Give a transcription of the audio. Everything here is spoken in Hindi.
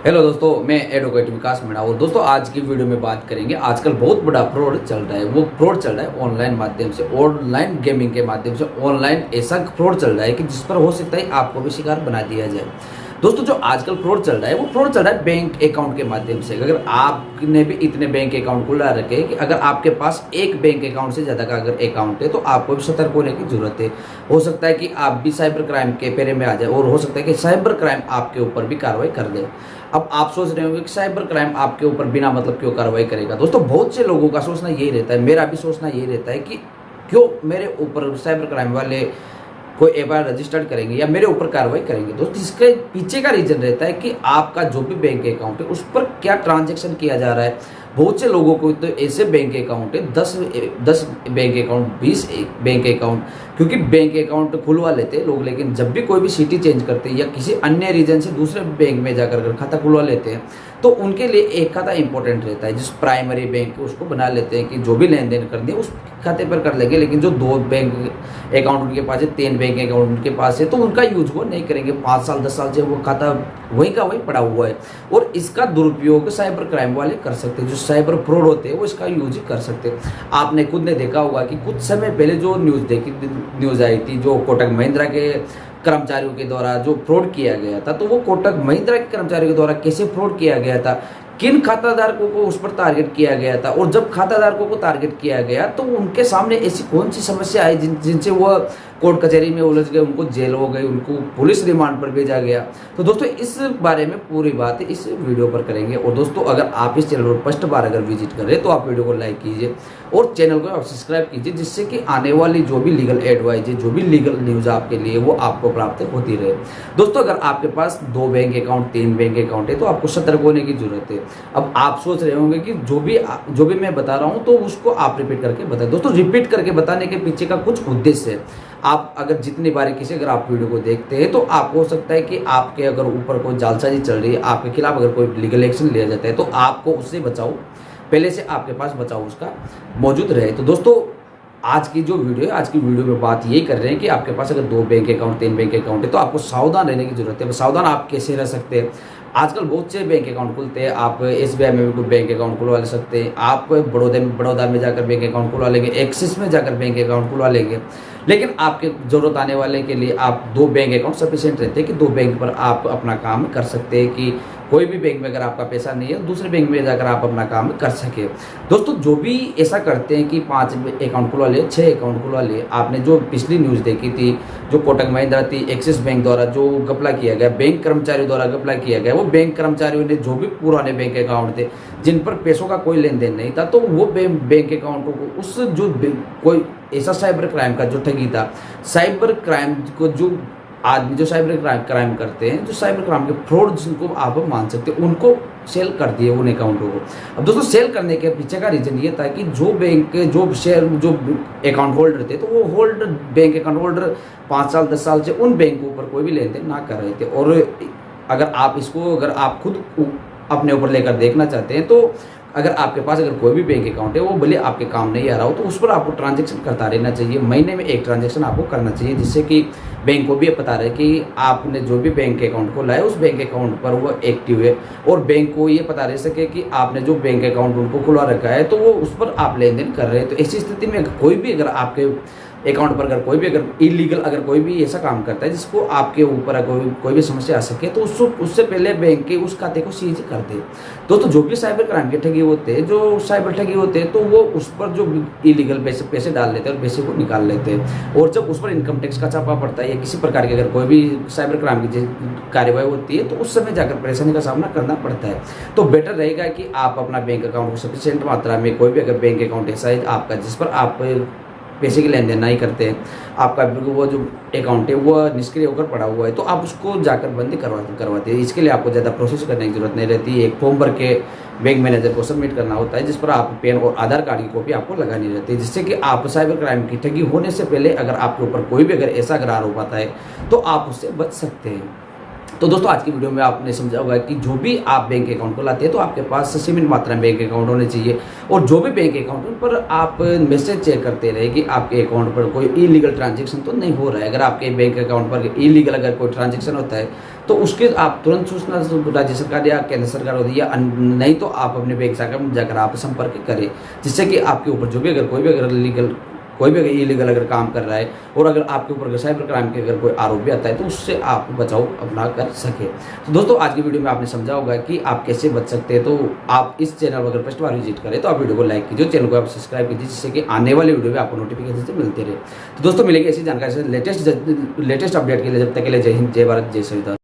हेलो दोस्तों, मैं एडवोकेट विकास मीणा। और दोस्तों आज की वीडियो में बात करेंगे, आजकल बहुत बड़ा फ्रॉड चल रहा है। वो फ्रॉड चल रहा है ऑनलाइन माध्यम से, ऑनलाइन गेमिंग के माध्यम से। ऑनलाइन ऐसा फ्रॉड चल रहा है कि जिस पर हो सकता है आपको भी शिकार बना दिया जाए। दोस्तों जो आजकल फ्रॉड चल रहा है वो फ्रॉड चल रहा है बैंक अकाउंट के माध्यम से। अगर आपने भी इतने बैंक अकाउंट खुला रखे कि अगर आपके पास एक बैंक अकाउंट से ज़्यादा का अगर अकाउंट है तो आपको भी सतर्क होने की जरूरत है। हो सकता है कि आप भी साइबर क्राइम के फेरे में आ जाए और हो सकता है कि साइबर क्राइम आपके ऊपर भी कार्रवाई कर दे। अब आप सोच रहे होंगे कि साइबर क्राइम आपके ऊपर बिना मतलब क्यों कार्रवाई करेगा। दोस्तों बहुत से लोगों का सोचना यही रहता है, मेरा भी सोचना यही रहता है कि क्यों मेरे ऊपर साइबर क्राइम वाले कोई एफआईआर रजिस्टर्ड करेंगे या मेरे ऊपर कार्रवाई करेंगे। दोस्तों इसके पीछे का रीजन रहता है कि आपका जो भी बैंक अकाउंट है उस पर क्या ट्रांजैक्शन किया जा रहा है। बहुत से लोगों को तो ऐसे बैंक अकाउंट है 10 बैंक अकाउंट, 20 बैंक अकाउंट, क्योंकि बैंक अकाउंट खुलवा लेते हैं लोग, लेकिन जब भी कोई भी सिटी चेंज करते हैं या किसी अन्य रीजन से दूसरे बैंक में जाकर खाता खुलवा लेते हैं तो उनके लिए एक खाता इंपॉर्टेंट रहता है। जिस प्राइमरी बैंक है उसको बना लेते हैं कि जो भी लेन देन कर दिए उस खाते पर कर लेंगे, लेकिन जो 2 बैंक अकाउंट उनके पास है, 3 बैंक अकाउंट उनके पास है तो उनका यूज वो नहीं करेंगे। 5 साल 10 साल से वो खाता वहीं का वहीं पड़ा हुआ है। और इसका दुरुपयोग साइबर क्राइम वाले कर सकते हैं, जो साइबर फ्रॉड होते हैं वो इसका यूज ही कर सकते हैं। आपने खुद ने देखा होगा कि कुछ समय पहले जो न्यूज़ आई थी, जो कोटक महिंद्रा के कर्मचारियों के द्वारा जो फ्रॉड किया गया था, तो वो कोटक महिंद्रा के कर्मचारियों के द्वारा कैसे फ्रॉड किया गया था, किन खाताधारकों को उस पर टारगेट किया गया था, और जब खाताधारकों को टारगेट किया गया तो उनके सामने ऐसी कौन सी समस्या आई जिनसे वो कोर्ट कचहरी में उलझ गए, उनको जेल हो गई, उनको पुलिस रिमांड पर भेजा गया। तो दोस्तों इस बारे में पूरी बात इस वीडियो पर करेंगे। और दोस्तों अगर आप इस चैनल पर फर्स्ट बार अगर विजिट कर रहे हैं तो आप वीडियो को लाइक कीजिए और चैनल को आप सब्सक्राइब कीजिए, जिससे कि आने वाली जो भी लीगल एडवाइस है, जो भी लीगल न्यूज़ आपके लिए वो आपको प्राप्त होती रहे। दोस्तों अगर आपके पास 2 बैंक अकाउंट, 3 बैंक अकाउंट है तो आपको सतर्क होने की जरूरत है। अब आप सोच रहे होंगे कि जो भी मैं बता रहा हूँ तो उसको आप रिपीट करके बताएं। दोस्तों रिपीट करके बताने के पीछे का कुछ उद्देश्य है। आप अगर जितनी बारीकी से अगर आप वीडियो को देखते हैं तो आपको हो सकता है कि आपके अगर ऊपर कोई जालसाजी चल रही है, आपके खिलाफ अगर कोई लीगल एक्शन लिया जाता है तो आपको उससे बचाओ, पहले से आपके पास बचाव उसका मौजूद रहे। तो दोस्तों आज की जो वीडियो है, आज की वीडियो में बात यही कर रहे हैं कि आपके पास अगर 2 बैंक अकाउंट, 3 बैंक अकाउंट है तो आपको सावधान रहने की जरूरत है। सावधान आप कैसे रह सकते हैं? आजकल बहुत से बैंक अकाउंट खुलते हैं। आप एसबीआई में भी कोई बैंक अकाउंट खुलवा सकते हैं, आप बड़ौदा में जाकर बैंक अकाउंट खुलवा लेंगे, एक्सिस में जाकर बैंक अकाउंट खुलवा लेंगे। लेकिन आपके जरूरत आने वाले के लिए आप 2 बैंक अकाउंट सफिशिएंट रहते हैं कि 2 बैंक पर आप अपना काम कर सकते हैं कि कोई भी बैंक में अगर आपका पैसा नहीं है दूसरे बैंक में जाकर आप अपना काम कर सके। दोस्तों जो भी ऐसा करते हैं कि 5 अकाउंट खुलवा लिए, 6 अकाउंट खुलवा लिए, आपने जो पिछली न्यूज़ देखी थी, जो कोटक महिंद्रा थी, एक्सिस बैंक द्वारा जो घपला किया गया, बैंक कर्मचारियों द्वारा घपला किया गया, वो बैंक कर्मचारियों ने जो भी पुराने बैंक अकाउंट थे जिन पर पैसों का कोई लेन देन नहीं था, तो वो बैंक अकाउंटों को उस जो कोई ऐसा साइबर क्राइम का जो ठगी था, साइबर क्राइम को जो आदमी जो साइबर क्राइम करते हैं, जो साइबर क्राइम के फ्रॉड जिनको आप मान सकते हैं, उनको सेल कर दिए उन अकाउंटों को। अब दोस्तों सेल करने के पीछे का रीजन ये था कि जो बैंक के जो अकाउंट होल्डर थे तो वो बैंक अकाउंट होल्डर 5 साल 10 साल से उन बैंकों पर कोई भी लेन देन ना कर रहे थे। और अगर आप खुद अपने ऊपर लेकर देखना चाहते हैं तो अगर आपके पास अगर कोई भी बैंक अकाउंट है वो भले आपके काम नहीं आ रहा हो तो उस पर आपको ट्रांजैक्शन करता रहना चाहिए। महीने में 1 ट्रांजैक्शन आपको करना चाहिए, जिससे कि बैंक को भी पता रहे कि आपने जो भी बैंक अकाउंट खोला है उस बैंक अकाउंट पर वो एक्टिव है, और बैंक को ये पता रह सके कि आपने जो बैंक अकाउंट उनको खुलवा रखा है तो वो उस पर आप लेन देन कर रहे हैं। तो ऐसी स्थिति में कोई भी अगर आपके अकाउंट पर अगर कोई भी अगर इलीगल अगर कोई भी ऐसा काम करता है जिसको आपके ऊपर कोई भी समस्या आ सके तो उससे पहले बैंक के उस खाते को सीज कर दे। दोस्तों जो भी साइबर क्राइम के ठगी होते हैं, जो साइबर ठगी होते हैं, तो वो उस पर जो इलीगल पैसे डाल लेते हैं और पैसे को निकाल लेते हैं। और जब उस पर इनकम टैक्स का छापा पड़ता है या किसी प्रकार की अगर कोई भी साइबर क्राइम की कार्यवाही होती है तो उस समय जाकर परेशानी का सामना करना पड़ता है। तो बेटर रहेगा कि आप अपना बैंक अकाउंट को सफिशिएंट मात्रा में, कोई भी अगर बैंक अकाउंट ऐसा है आपका जिस पर आप पैसे की लेन देन नहीं करते हैं, आपका वो जो अकाउंट है वो निष्क्रिय होकर पड़ा हुआ है, तो आप उसको जाकर बंद करवाते हैं। इसके लिए आपको ज़्यादा प्रोसेस करने की जरूरत नहीं रहती। एक फॉर्म भर के बैंक मैनेजर को सबमिट करना होता है, जिस पर आप पेन और आधार कार्ड की कॉपी आपको लगानी रहती है, जिससे कि आप साइबर क्राइम की ठगी होने से पहले अगर आपके ऊपर कोई भी अगर ऐसा अगर आरोप आता है तो आप उससे बच सकते हैं। तो दोस्तों आज की वीडियो में आपने समझा होगा कि जो भी आप बैंक अकाउंट खोलाते हैं तो आपके पास सीमित मात्रा में बैंक अकाउंट होने चाहिए, और जो भी बैंक अकाउंट उन पर आप मैसेज चेक करते रहे कि आपके अकाउंट पर कोई इलीगल ट्रांजैक्शन तो नहीं हो रहा है। अगर आपके बैंक अकाउंट पर इलीगल अगर कोई ट्रांजैक्शन होता है तो उसके आप तुरंत सूचना राज्य सरकार या केंद्र सरकार होती है या नहीं तो आप अपने बैंक शाखा में जाकर आप संपर्क करें, जिससे कि आपके ऊपर जो भी अगर कोई भी अगर इलीगल अगर काम कर रहा है और अगर आपके ऊपर अगर साइबर क्राइम के अगर कोई आरोप भी आता है तो उससे आप बचाव अपना कर सके। तो दोस्तों आज की वीडियो में आपने समझा होगा कि आप कैसे बच सकते हैं। तो आप इस चैनल को अगर फर्स्ट बार विजिट करें तो आप वीडियो को लाइक कीजिए, चैनल को आप सब्सक्राइब कीजिए, जिससे कि आने वाले वीडियो में आपको नोटिफिकेशन से मिलते रहे। तो दोस्तों मिलेगी ऐसी जानकारी से लेटेस्ट अपडेट के लिए। जब तक के लिए जय हिंद, जय भारत, जय संविधान।